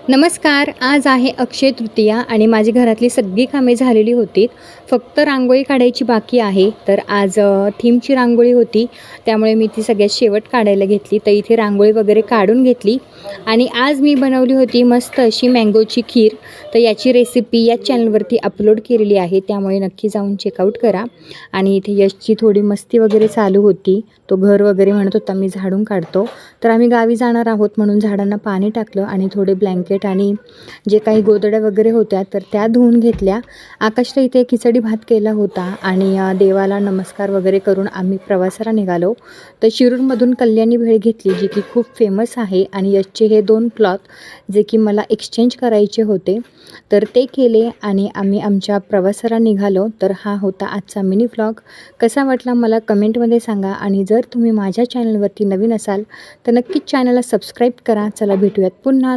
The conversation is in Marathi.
नमस्कार. आज आहे अक्षय तृतीया आणि माझी घरातली सगळी कामे झालेली होती. फक्त रांगोळी काढायची बाकी आहे. तर आज थीमची रांगोळी होती, त्यामुळे मी ती सगळ्यात शेवट काढायला घेतली. तर इथे रांगोळी वगैरे काढून घेतली आणि आज मी बनवली होती मस्त अशी मँगोची खीर. तर याची रेसिपी या चॅनलवरती अपलोड केलेली आहे, त्यामुळे नक्की जाऊन चेकआउट करा. आणि इथे यशची थोडी मस्ती वगैरे चालू होती. तो घर वगैरे म्हणत होता मी झाडून काढतो. तर आम्ही गावी जाणार आहोत म्हणून झाडांना पाणी टाकलं आणि थोडे ब्लँकेट आणि जे काही गोधड्या वगैरे होत्या तर त्या धुवून घेतल्या. आकाशला इथे खिचडी भात केला होता आणि देवाला नमस्कार वगैरे करून आम्ही प्रवासाला निघालो. तर शिरूरमधून कल्याणी भेळ घेतली, जी की खूप फेमस आहे. आणि यशचे हे 2 क्लॉथ जे की मला एक्सचेंज करायचे होते, तर ते केले आणि आम्ही आमच्या प्रवासाला निघालो. तर हा होता आजचा मिनी व्लॉग. कसा वाटला मला कमेंटमध्ये सांगा. आणि जर तुम्ही माझ्या चॅनलवरती नवीन असाल तर नक्कीच चॅनलला सबस्क्राईब करा. चला भेटूयात पुन्हा.